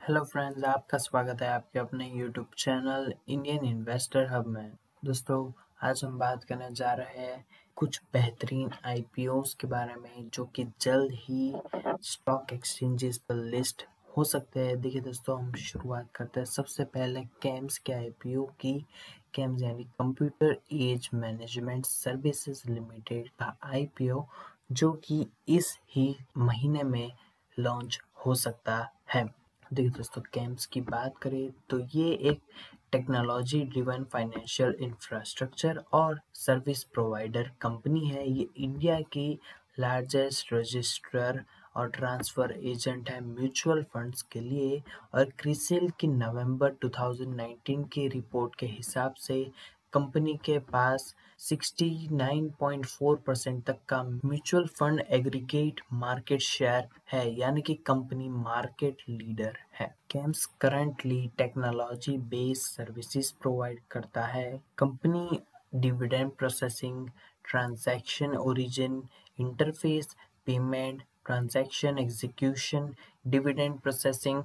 Hello friends, आपका स्वागत है आपके अपने YouTube channel Indian investor hub में। दोस्तों, आज हम बात करने जा रहे हैं कुछ बेहतरीन आईपीओस के बारे में जो कि जल्द ही स्टॉक एक्सचेंजेस पर लिस्ट हो सकते हैं। देखिए दोस्तों, हम शुरुआत करते हैं सबसे पहले कैम्स के आईपीओ की। कैम्स यानी computer age management services limited का आईपीओ जो कि इस ही महीने में लॉन्च हो सकता है। देखिए दोस्तों, कैम्स की बात करें तो ये एक टेक्नोलॉजी ड्रिवन फाइनेंशियल इंफ्रास्ट्रक्चर और सर्विस प्रोवाइडर कंपनी है। ये इंडिया की लार्जेस्ट रजिस्ट्रार और ट्रांसफ़र एजेंट है म्यूचुअल फंड्स के लिए। और क्रिसिल की नवंबर 2019 की रिपोर्ट के हिसाब से कंपनी के पास 69.4% तक का mutual fund aggregate market share है, यानी कि कंपनी मार्केट लीडर है। Camps currently technology based services provide करता है। Company dividend processing, transaction origin, interface, payment, transaction execution, dividend processing,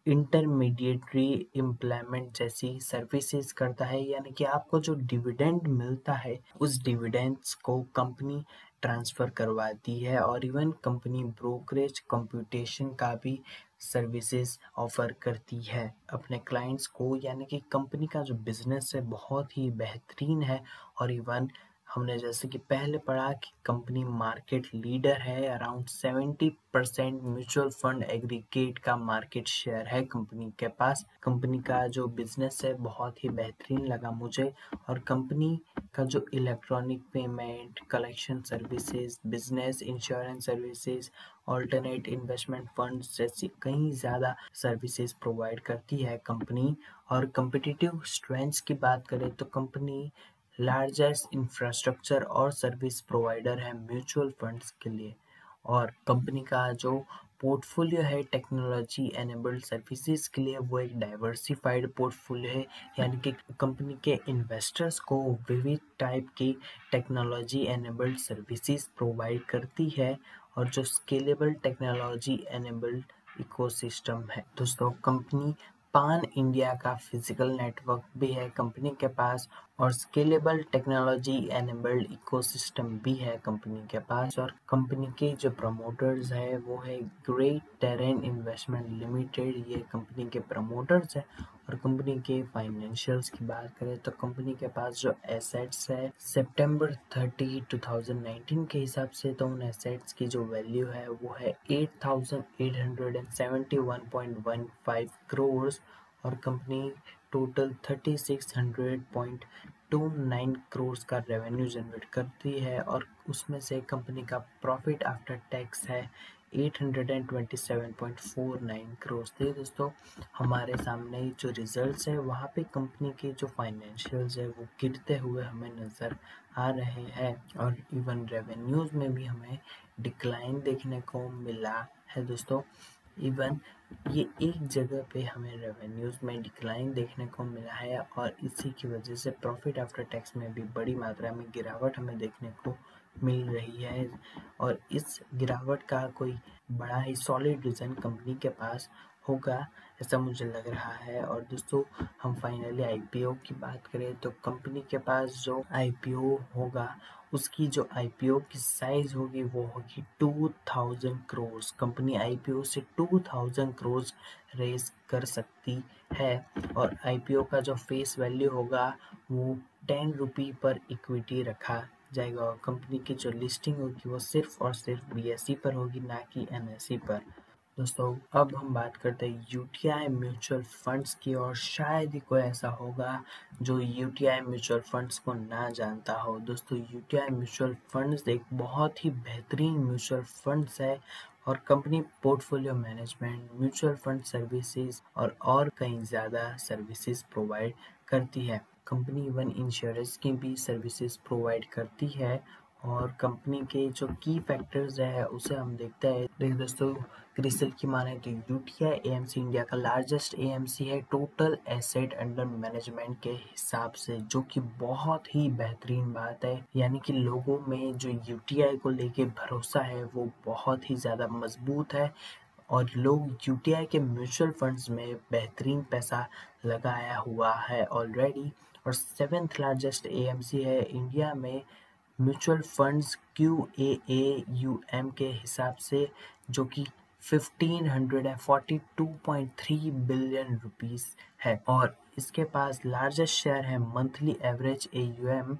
intermediary employment जैसी सर्विसेज करता है। यानी कि आपको जो डिविडेंड मिलता है उस डिविडेंड्स को कंपनी ट्रांसफ़र करवाती है। और इवन कंपनी ब्रोकरेज कंप्यूटेशन का भी सर्विसेज ऑफर करती है अपने क्लाइंट्स को। यानी कि कंपनी का जो बिजनेस है बहुत ही बेहतरीन है। और इवन हमने जैसे कि पहले पढ़ा कि कंपनी मार्केट लीडर है। अराउंड 70% म्यूचुअल फंड एग्रीगेट का मार्केट शेयर है कंपनी के पास। कंपनी का जो बिजनेस है बहुत ही बेहतरीन लगा मुझे। और कंपनी का जो electronic payment, collection services, business insurance services, alternate investment funds जैसी कई ज़्यादा सर्विसेज प्रोवाइड करती है कंपनी। और कम्पिटिटिव स्ट्रेंथ्स की बात करें तो कंपनी लार्जेस्ट इंफ्रास्ट्रक्चर और सर्विस प्रोवाइडर है म्यूचुअल फंड्स के लिए। और कंपनी का जो पोर्टफोलियो है टेक्नोलॉजी एनेबल्ड सर्विसेज के लिए वो एक डाइवर्सिफाइड पोर्टफोलियो है। यानी कि कंपनी के इन्वेस्टर्स को विविध टाइप की टेक्नोलॉजी एनेबल्ड सर्विसेज प्रोवाइड करती है और जो स्केलेबल टेक्नोलॉजी एनेबल्ड इकोसिस्टम है। दोस्तों, कंपनी पान इंडिया का फिजिकल नेटवर्क भी है कंपनी के पास और स्केलेबल टेक्नोलॉजी एनेबल्ड इकोसिस्टम भी है कंपनी के पास। और कंपनी के जो प्रमोटर्स है वो है ग्रेट टेरेन इन्वेस्टमेंट लिमिटेड, ये कंपनी के प्रमोटर्स है। और कंपनी के फाइनेंशियल्स की बात करें तो कंपनी के पास जो एसेट्स है सितंबर 30, 2019 के हिसाब से तो उन एसेट्स की जो वैल्यू है वो है 8,871.15 करोड़। और कंपनी टोटल 3600.29 करोड़ का रेवेन्यू जनरेट करती है। और उसमें से कंपनी का प्रॉफिट आफ्टर टैक्स है 827.49 करोड़। तो दोस्तों, हमारे सामने जो रिजल्ट्स है वहाँ पे कंपनी के जो फाइनेंशियल्स है वो गिरते हुए हमें नज़र आ रहे हैं। और इवन रेवेन्यूज़ में भी हमें डिक्लाइन देखने को मिला है। दोस्तों, इवन ये एक जगह पे हमें रेवेन्यूज़ में डिक्लाइन देखने को मिला है और इसी की वजह से प्रॉफिट आफ्टर टैक्स में भी बड़ी मात्रा में गिरावट हमें देखने को मिल रही है। और इस गिरावट का कोई बड़ा ही सॉलिड रीज़न कंपनी के पास होगा ऐसा मुझे लग रहा है। और दोस्तों, हम फाइनली आईपीओ की बात करें तो कंपनी के पास जो आईपीओ होगा उसकी जो आईपीओ की साइज होगी वो होगी 2000 करोड़। कंपनी आईपीओ से 2000 करोड़ रेज कर सकती है। और आईपीओ का जो फेस वैल्यू होगा वो 10 रुपये पर इक्विटी रखा जाएगा। और कंपनी की जो लिस्टिंग होगी वो सिर्फ और सिर्फ बीएसई पर होगी, ना कि एनएसई पर। दोस्तों, अब हम बात करते हैं यूटीआई म्यूचुअल फंड्स की। और शायद ही कोई ऐसा होगा जो यूटीआई म्यूचुअल फंड्स को ना जानता हो। दोस्तों, यूटीआई म्यूचुअल फंड्स एक बहुत ही बेहतरीन म्यूचुअल फंड्स है और company portfolio management, mutual fund services और कई ज़्यादा सर्विसेज प्रोवाइड करती है। कंपनी इवन इंश्योरेंस की भी सर्विसेज प्रोवाइड करती है। और कंपनी के जो की फैक्टर्स है उसे हम देखते हैं। देखिए दोस्तों, क्रिसिल की माने तो यूटीआई एएमसी इंडिया का लार्जेस्ट एएमसी है टोटल एसेट अंडर मैनेजमेंट के हिसाब से, जो कि बहुत ही बेहतरीन बात है। यानी कि लोगों में जो यूटीआई को लेके भरोसा है वो बहुत ही ज़्यादा मजबूत है। और लोग यूटीआई के म्यूचुअल फंड्स में बेहतरीन पैसा लगाया हुआ है ऑलरेडी। और सेवेंथ लार्जेस्ट एएमसी है इंडिया में म्यूचुअल फंड्स क्यूएएयूएम के हिसाब से, जो कि 1542.3 बिलियन रुपीस है। और इसके पास लार्जेस्ट शेयर है मंथली एवरेज एयूएम,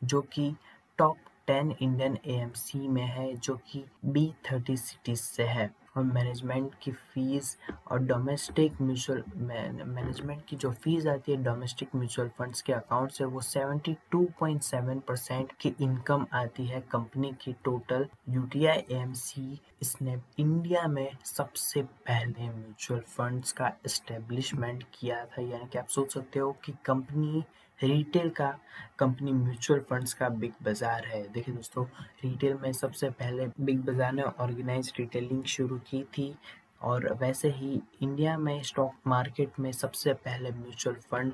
जो कि टॉप 10 इंडियन एएमसी में है, जो कि B30 सिटीज से है। और मैनेजमेंट की फीस और डोमेस्टिक म्यूचुअल मैनेजमेंट की जो फीस आती है डोमेस्टिक म्यूचुअल फंड्स के अकाउंट से, वो 72.7% की इनकम आती है कंपनी की टोटल। यूटीआई एएमसी इसने इंडिया में सबसे पहले म्यूचुअल फंड्स का एस्टेब्लिशमेंट किया था, यानी कि आप सोच सकते हो कि कंपनी म्यूचुअल फंड्स का बिग बाजार है। देखिए दोस्तों, रिटेल में सबसे पहले बिग बाजार ने ऑर्गेनाइज रिटेलिंग शुरू की थी, और वैसे ही इंडिया में स्टॉक मार्केट में सबसे पहले म्यूचुअल फंड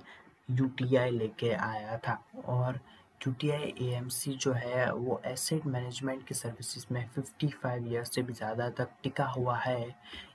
यूटीआई लेके आया था। और यूटीआई एएमसी जो है वो एसेट मैनेजमेंट की सर्विसेज में 55 ईयर्स से भी ज़्यादा तक टिका हुआ है।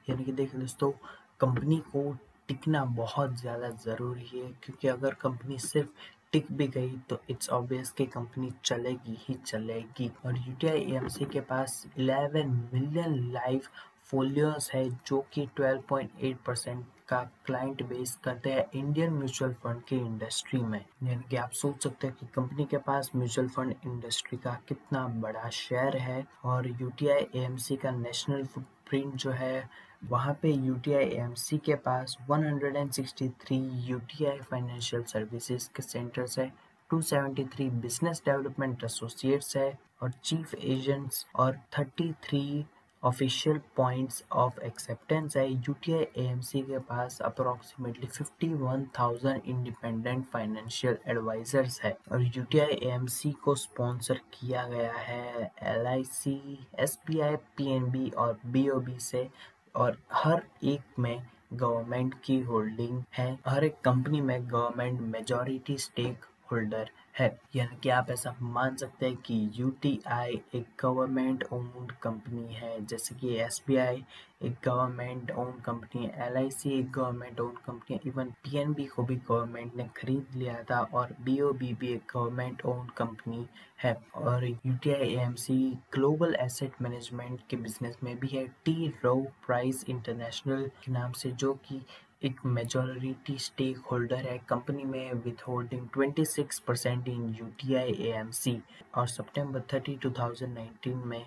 यानी कि देखिए दोस्तों, कंपनी को टिकना बहुत ज़्यादा ज़रूरी है, क्योंकि अगर कंपनी सिर्फ टिक भी गई तो इट्स ऑब्वियस कि कंपनी चलेगी ही चलेगी। और यूटीआई एएमसी के पास 11 मिलियन लाइव फोलियोस है, जो कि 12.8% का क्लाइंट बेस करते हैं इंडियन म्यूचुअल फंड की इंडस्ट्री में। यानी कि आप सोच सकते हैं कि कंपनी के पास म्यूचुअल फंड इंडस्ट्री का कितना बड़ा शेयर है। और यूटीआई एएमसी का नेशनल फुटप्रिंट जो है, वहाँ पे यूटीआई एएमसी के पास 163 यूटीआई फाइनेंशियल सर्विसेज के सेंटर्स है, 273 बिजनेस डेवलपमेंट एसोसिएट्स है और चीफ एजेंट्स, और 33 ऑफिशियल पॉइंट्स ऑफ एक्सेप्टेंस है। यूटीआई एएमसी के पास अप्रोक्सीमेटली 51,000 इंडिपेंडेंट फाइनेंशियल एडवाइजर्स है। और यूटीआई एएमसी को स्पॉन्सर किया गया है एलआईसी, एसबीआई, पीएनबी और बीओबी से। और हर एक में गवर्नमेंट की होल्डिंग है, हर एक कंपनी में गवर्नमेंट मेजॉरिटी स्टेक होल्डर है। यानी कि आप ऐसा मान सकते हैं कि यूटीआई एक गवर्नमेंट ओन्ड कंपनी है, जैसे कि एसबीआई एक गवर्नमेंट ओन्ड कंपनी है, एलआईसी एक गवर्नमेंट ओन्ड कंपनी है, इवन पीएनबी को भी गवर्नमेंट ने खरीद लिया था, और बीओबी भी एक गवर्नमेंट ओन्ड कंपनी है। और UTI AMC global asset management के बिजनेस में भी है, टी रो प्राइस इंटरनेशनल के नाम से, जो कि एक मेजॉरिटी स्टेक होल्डर है कंपनी में, with holding 26% in UTI AMC. और सितंबर 30, 2019 में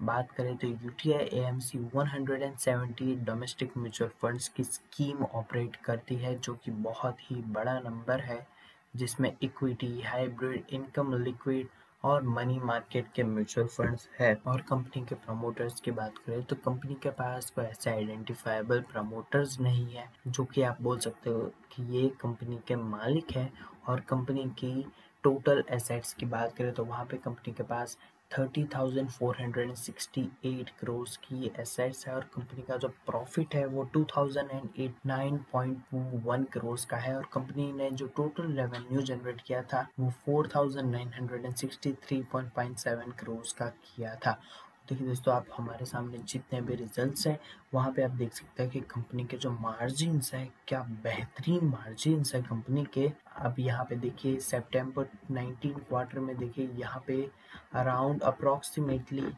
बात करें तो UTI AMC 170 domestic mutual funds की स्कीम ऑपरेट करती है, जो कि बहुत ही बड़ा नंबर है, जिसमें इक्विटी, हाइब्रिड, इनकम, लिक्विड और मनी मार्केट के म्यूचुअल फंड्स है। और कंपनी के प्रमोटर्स की बात करें तो कंपनी के पास कोई ऐसे आइडेंटिफाइबल प्रमोटर्स नहीं है, जो कि आप बोल सकते हो कि ये कंपनी के मालिक है। और कंपनी की टोटल एसेट्स की बात करें तो वहाँ पे कंपनी के पास 30,468 करोड़ की एसेट्स है, और कंपनी का जो प्रॉफिट है वो 2089.21 करोड़ का है। और कंपनी ने जो टोटल रेवेन्यू जनरेट किया था वो 4,963.57 करोड़ का किया था। देखिए दोस्तों, आप हमारे सामने जितने भी रिजल्ट्स हैं वहाँ पे आप देख सकते हैं कि कंपनी के जो मार्जिन्स है, क्या बेहतरीन मार्जिन्स है कंपनी के। अब यहाँ पे देखिए सितंबर 19 क्वार्टर में देखिए यहाँ पे अराउंड अप्रोक्सीमेटली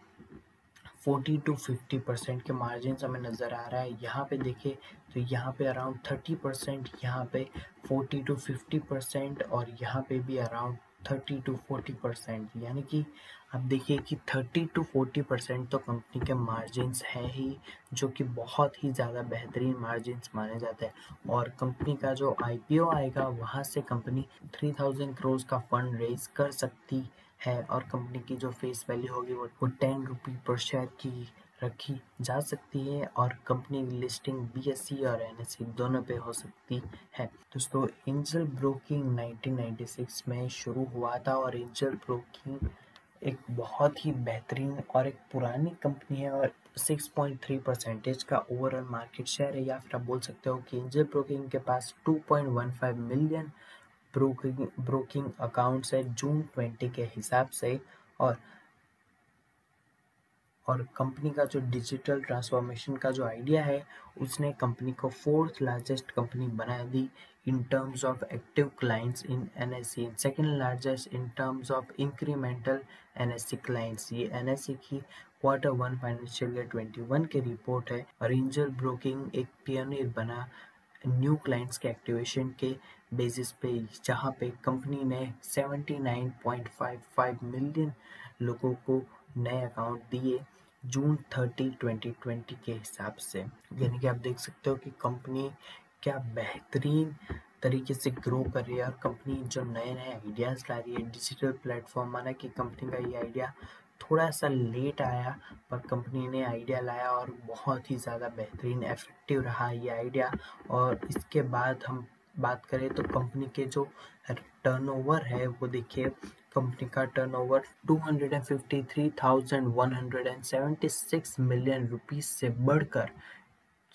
40 to 50% के मार्जिन हमें नज़र आ रहा है। यहाँ पे देखिए तो यहाँ पे अराउंड 30%, यहाँ पे 40 to 50%, और यहाँ पे भी अराउंड 30 to 40%। यानी कि आप देखिए कि 30 to 40% तो कंपनी के मार्जिन्स हैं ही, जो कि बहुत ही ज़्यादा बेहतरीन मार्जिन्स माने जाते हैं। और कंपनी का जो आईपीओ आएगा वहाँ से कंपनी 3000 करोड़ का फंड रेज कर सकती है, और कंपनी की जो फेस वैल्यू होगी वो 10 रुपये पर शेयर की रखी जा सकती है। और कंपनी लिस्टिंग बीएसई और एनएसई दोनों पे हो सकती है। दोस्तों, एंजल ब्रोकिंग 1996 में शुरू हुआ था, और एंजल ब्रोकिंग एक बहुत ही बेहतरीन और एक पुरानी कंपनी है, और 6.3% का ओवरऑल मार्केट शेयर है। या फिर आप बोल सकते हो कि एंजल ब्रोकिंग के पास 2.15 मिलियन ब्रोकिंग अकाउंट्स है जून 20 के हिसाब से। और और कंपनी का जो डिजिटल ट्रांसफॉर्मेशन का जो आइडिया है उसने कंपनी को फोर्थ लार्जेस्ट कंपनी बना दी in terms of active clients in NSE and second largest in terms of incremental NSE clients. ये NSE की Q1 फाइनेंशियल ईयर 21 की रिपोर्ट है और एंजल ब्रोकिंग एक पियोनियर बना न्यू क्लाइंट्स के एक्टिवेशन के बेसिस पे, जहां पे कंपनी ने 79.55 मिलियन लोगों को नए अकाउंट दिए जून 30, 2020 के हिसाब से। यानी कि आप देख सकते हो कि कंपनी क्या बेहतरीन तरीके से ग्रो कर रही है और कंपनी जो नए नए आइडियाज़ ला रही है डिजिटल प्लेटफॉर्म। माना कि कंपनी का ये आइडिया थोड़ा सा लेट आया पर कंपनी ने आइडिया लाया और बहुत ही ज़्यादा बेहतरीन इफेक्टिव रहा ये आइडिया। और इसके बाद हम बात करें तो कंपनी के जो टर्नओवर है वो देखिए, कंपनी का टर्नओवर 253,176 मिलियन रुपीस से बढ़कर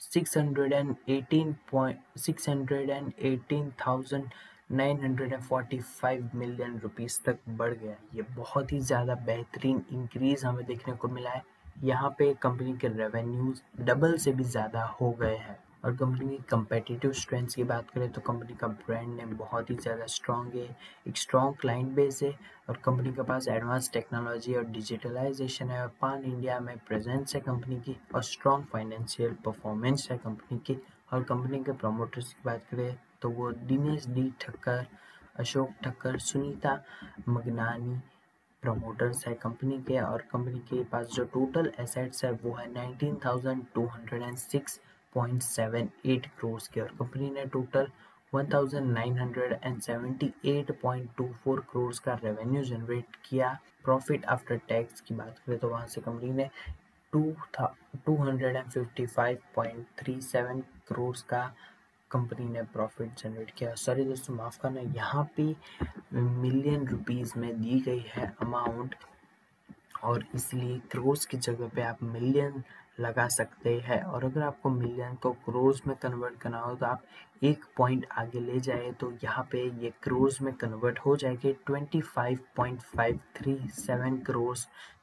618,945 मिलियन रुपीस तक बढ़ गया। ये बहुत ही ज़्यादा बेहतरीन इंक्रीज हमें देखने को मिला है। यहाँ पे कंपनी के रेवेन्यूज डबल से भी ज़्यादा हो गए हैं। और कंपनी की कंपेटिटिव स्ट्रेंथ्स की बात करें तो कंपनी का ब्रांड नेम बहुत ही ज़्यादा स्ट्रॉन्ग है, एक स्ट्रॉन्ग क्लाइंट बेस है और कंपनी के पास एडवांस टेक्नोलॉजी और डिजिटलाइजेशन है और पान इंडिया में प्रेजेंस है कंपनी की और स्ट्रॉन्ग फाइनेंशियल परफॉर्मेंस है कंपनी की। और कंपनी के प्रमोटर्स की बात करें तो वो दिनेश डी ठक्कर, अशोक ठक्कर, सुनीता मगनानी प्रमोटर्स है कंपनी के। और कंपनी के पास जो टोटल एसेट्स है वो है 19,206.78 करोड़ के और कंपनी ने टोटल 1978.24 करोड़ का रेवेन्यू जनरेट किया। प्रॉफिट आफ्टर टैक्स की बात करें तो वहाँ से कंपनी ने 255.37 करोड़ का कंपनी ने प्रॉफिट जनरेट किया। सॉरी दोस्तों, माफ़ करना, यहाँ पे मिलियन रुपीस में दी गई है अमाउंट और इसलिए क्रोर्स की जगह पे आप मिलियन लगा सकते हैं। और अगर आपको मिलियन को क्रोर्स में कन्वर्ट करना हो तो आप एक पॉइंट आगे ले जाए तो यहाँ पे ये क्रोर्स में कन्वर्ट हो जाएगी 25.537 करोड़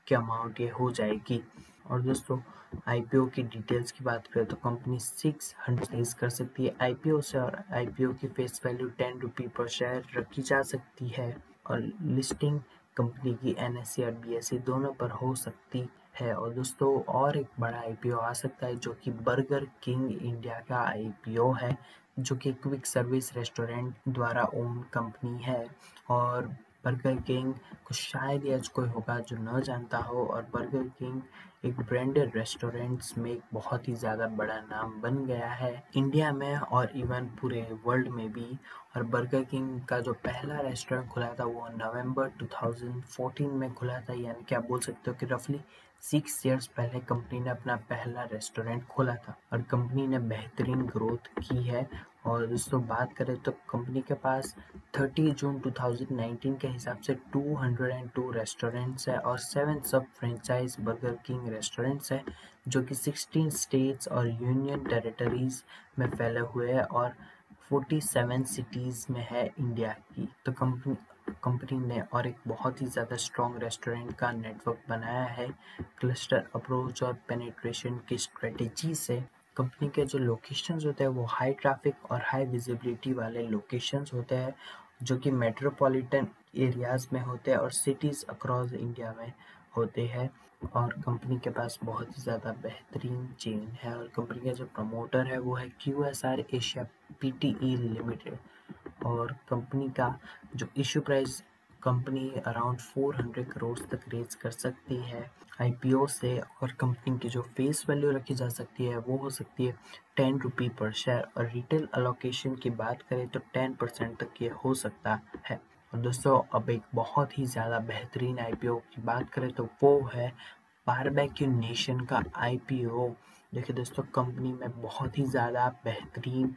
की अमाउंट ये हो जाएगी। और दोस्तों IPO की डिटेल्स की बात करें तो कंपनी 600 रेज कर सकती है IPO से और IPO की फेस वैल्यू 10 रुपये पर शेयर रखी जा सकती है और लिस्टिंग कंपनी की NSE और BSE दोनों पर हो सकती है। और दोस्तों और एक बड़ा IPO आ सकता है जो कि बर्गर किंग इंडिया का IPO है, जो कि क्विक सर्विस रेस्टोरेंट द्वारा ओन कंपनी है। और बर्गर किंग को शायद ही आज कोई होगा जो न जानता हो और बर्गर किंग एक ब्रांडेड रेस्टोरेंट्स में एक बहुत ही ज़्यादा बड़ा नाम बन गया है इंडिया में और इवन पूरे वर्ल्ड में भी। और बर्गर किंग का जो पहला रेस्टोरेंट खुला था वो नवंबर 2014 में खुला था, यानी कि आप बोल सकते हो कि रफली 6 इयर्स पहले कंपनी ने अपना पहला रेस्टोरेंट खोला था और कंपनी ने बेहतरीन ग्रोथ की है। और दोस्तों बात करें तो कंपनी के पास 30 जून 2019 के हिसाब से 202 रेस्टोरेंट्स है और 7 सब फ्रेंचाइज बर्गर किंग रेस्टोरेंट्स है जो कि 16 स्टेट्स और यूनियन टेरिटरीज में फैले हुए हैं और 47 सिटीज़ में है इंडिया की। तो कंपनी ने और एक बहुत ही ज़्यादा स्ट्रॉन्ग रेस्टोरेंट का नेटवर्क बनाया है क्लस्टर अप्रोच और पेनिट्रेशन की स्ट्रेटेजी से। कंपनी के जो लोकेशंस होते हैं वो हाई ट्रैफिक और हाई विजिबिलिटी वाले लोकेशंस होते हैं जो कि मेट्रोपॉलिटन एरियाज़ में होते हैं और सिटीज़ अक्रॉस इंडिया में होते हैं। और कंपनी के पास बहुत ही ज़्यादा बेहतरीन चेन है और कंपनी का जो प्रमोटर है वो है QSR एशिया PTE लिमिटेड। और कंपनी का जो issue price company around 400 crore तक रेज कर सकती है IPO से। और कंपनी की जो फेस वैल्यू रखी जा सकती है वो हो सकती है 10 रुपये पर शेयर और रिटेल अलोकेशन की बात करें तो 10% तक ये हो सकता है। और दोस्तों अब एक बहुत ही ज़्यादा बेहतरीन IPO की बात करें तो वो है बारबेक्यू नेशन का IPO। देखिए दोस्तों, कंपनी में बहुत ही ज़्यादा बेहतरीन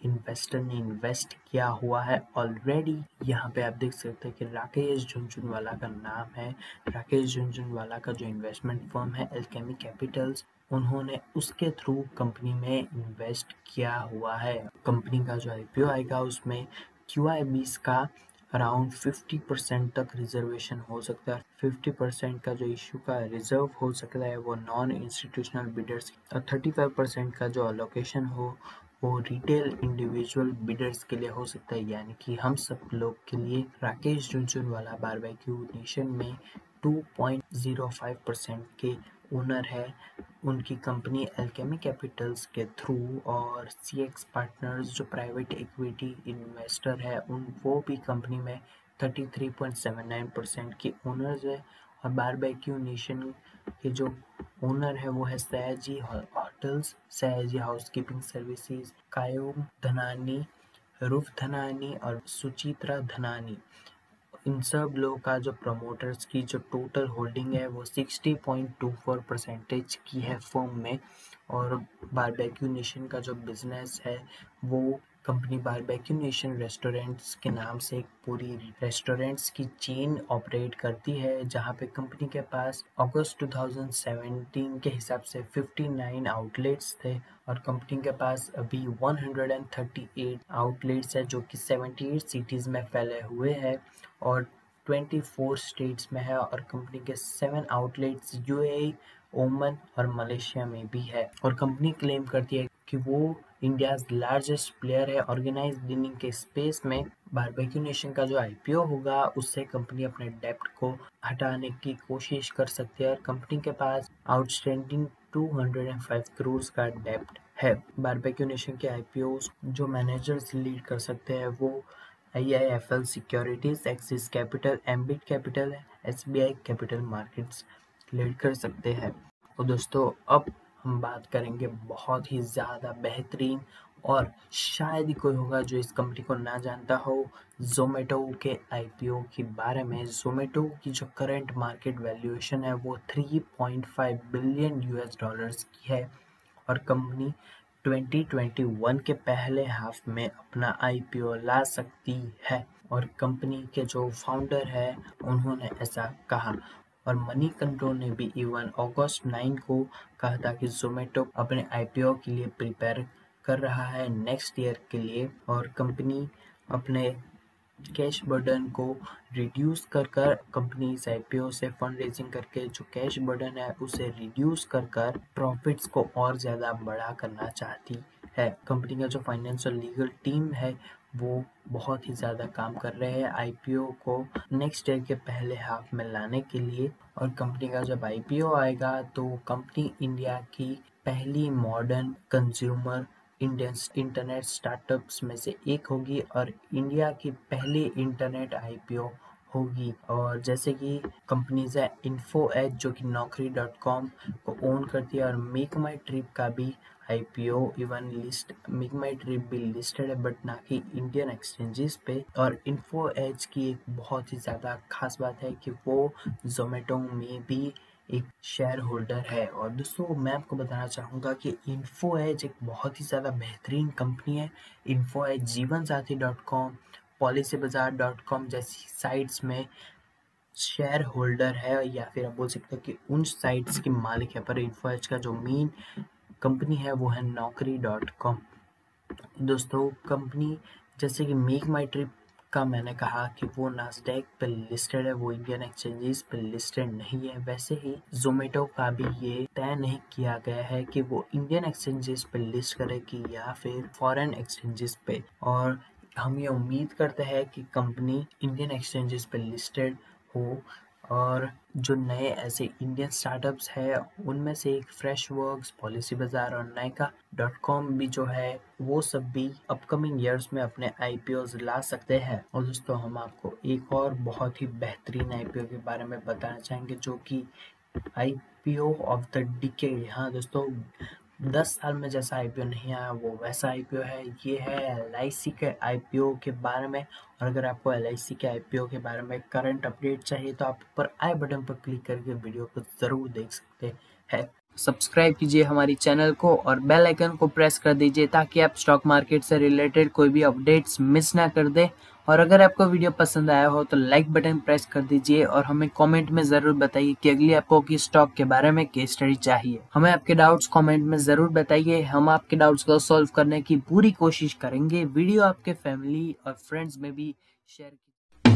इन्वेस्टर ने इन्वेस्ट किया हुआ है ऑलरेडी। यहाँ पे आप देख सकते हैं कि राकेश झुनझुनवाला का नाम है। राकेश झुनझुनवाला का जो इन्वेस्टमेंट फर्म है अल्केमी कैपिटल्स, उन्होंने उसके थ्रू कंपनी में इन्वेस्ट किया हुआ है। कंपनी का जो IPO आएगा उसमें QIBs का अराउंड 50% तक रिजर्वेशन हो सकता है। 50% का जो इशू का रिजर्व हो सकता है वो नॉन इंस्टीट्यूशनल बिडर्स, और 35% का जो अलोकेशन हो वो रिटेल इंडिविजुअल बिडर्स के लिए हो सकता है, यानी कि हम सब लोग के लिए। राकेश झुनझुनवाला बारबेक्यू नेशन में 2.05% के ओनर है। उनकी कंपनी अल्केमी कैपिटल्स के थ्रू, और CX पार्टनर्स जो प्राइवेट इक्विटी इन्वेस्टर है वो भी कंपनी में 33.79% के ओनर्स है। और बारबेक्यू नेशन के जो ओनर है वो है Sayaji hotels, Sayaji housekeeping services, Kayom Dhanani, Raoof Dhanani और सुचित्रा धनानी। इन सब लोगों का जो प्रमोटर्स की जो टोटल होल्डिंग है वो 60.24% की है फर्म में। और बारबेक्यू नेशन का जो बिजनेस है वो कंपनी बारबेक्यू नेशन रेस्टोरेंट्स के नाम से एक पूरी रेस्टोरेंट्स की चेन ऑपरेट करती है, जहां पे कंपनी के पास अगस्त 2017 के हिसाब से 59 आउटलेट्स थे, और कंपनी के पास अभी 138 आउटलेट्स है जो कि 78 सिटीज़ में फैले हुए हैं और 24 स्टेट्स में है। और कंपनी के 7 आउटलेट्स UAE, ओमन और मलेशिया में भी है। और कंपनी क्लेम करती है कि वो इंडियाज लार्जेस्ट प्लेयर है ऑर्गेनाइज्ड डिनिंग के स्पेस में। बारबेक्यू नेशन का जो IPO होगा उससे कंपनी अपने डेप्ट को हटाने की कोशिश कर सकती है, और कंपनी के पास आउटस्टैंडिंग 205 करोड़ का डेप्ट है। बारबेक्यू नेशन के IPOs जो मैनेजर्स लीड कर सकते हैं वो IIFL securities, axis capital, ambit capital, SBI capital markets lead कर सकते हैं। तो दोस्तों अब हम बात करेंगे बहुत ही ज़्यादा बेहतरीन, और शायद ही कोई होगा जो इस कंपनी को ना जानता हो, जोमेटो के IPO के बारे में। जोमेटो की जो करंट मार्केट वैल्यूएशन है वो 3.5 बिलियन US डॉलर्स की है, और कंपनी 2021 के पहले हाफ में अपना IPO ला सकती है। और कंपनी के जो फाउंडर है उन्होंने ऐसा कहा। और मनी कंट्रोल ने भी इवन अगस्त 9 को कहा था कि जोमेटो अपने IPO के लिए प्रिपेयर कर रहा है नेक्स्ट ईयर के लिए, और कंपनी अपने कैश बर्डन को रिड्यूस कर कंपनी इस IPO से फंड रेजिंग करके जो कैश बर्डन है उसे रिड्यूस कर प्रॉफिट्स को और ज़्यादा बड़ा करना चाहती है। कंपनी का जो फाइनेंस और लीगल टीम है वो बहुत ही ज़्यादा काम कर रहे हैं IPO को नेक्स्ट ईयर के पहले हाफ में लाने के लिए। और कंपनी का जब IPO आएगा तो कंपनी इंडिया की पहली मॉडर्न कंज्यूमर इंटरनेट स्टार्टअप्स में से एक होगी, और इंडिया की पहली इंटरनेट IPO होगी। और जैसे कि कंपनीज है इन्फो एज जो कि naukri.com को ओन करती है, और मेक माई ट्रिप का भी IPO इवन लिस्ट मेक माई ट्रिप भी लिस्टेड है, बट ना कि इंडियन एक्सचेंजेस पे। और इन्फो एज की एक बहुत ही ज़्यादा खास बात है कि वो जोमेटो में भी एक शेयर होल्डर है। और दोस्तों मैं आपको बताना चाहूँगा कि इन्फो एज एक बहुत ही ज़्यादा बेहतरीन कंपनी है। इन्फो एज जीवनसाथी.com, policybazaar.com जैसी साइट्स में शेयर होल्डर है, या फिर आप बोल सकते हैं कि उन साइट्स के मालिक है। पर इन्फो एज का जो मेन कंपनी है वो है naukri.com। दोस्तों कंपनी जैसे कि मेक माई ट्रिप का मैंने कहा कि वो नास्डैक पे लिस्टेड है, वो इंडियन एक्सचेंजेस पे लिस्टेड नहीं है। वैसे ही जोमेटो का भी ये तय नहीं किया गया है कि वो इंडियन एक्सचेंजेस पे लिस्ट करेगी या फिर फॉरेन एक्सचेंजेस पे। और हम ये उम्मीद करते हैं कि कंपनी इंडियन एक्सचेंजेस पे लिस्टेड हो। और जो नए ऐसे इंडियन स्टार्टअप्स है उनमें से एक फ्रेश वर्क्स, पॉलिसी बाजार और नायका.com भी जो है वो सब भी अपकमिंग ईयर्स में अपने IPOs ला सकते हैं। और दोस्तों हम आपको एक और बहुत ही बेहतरीन IPO के बारे में बताना चाहेंगे जो कि IPO ऑफ द डिकेड। हाँ दोस्तों 10 साल में जैसा IPO नहीं आया वो वैसा IPO है। ये है LIC के IPO के बारे में। और अगर आपको LIC के IPO के बारे में करंट अपडेट चाहिए तो आप ऊपर आई बटन पर क्लिक करके वीडियो को ज़रूर देख सकते हैं। सब्सक्राइब कीजिए हमारी चैनल को और बेल आइकन को प्रेस कर दीजिए ताकि आप स्टॉक मार्केट से रिलेटेड कोई भी अपडेट्स मिस ना कर दें। और अगर आपको वीडियो पसंद आया हो तो लाइक बटन प्रेस कर दीजिए, और हमें कमेंट में ज़रूर बताइए कि अगली आपको किस स्टॉक के बारे में केस स्टडी चाहिए। हमें आपके डाउट्स कमेंट में ज़रूर बताइए, हम आपके डाउट्स को सॉल्व करने की पूरी कोशिश करेंगे। वीडियो आपके फैमिली और फ्रेंड्स में भी शेयर कीजिए।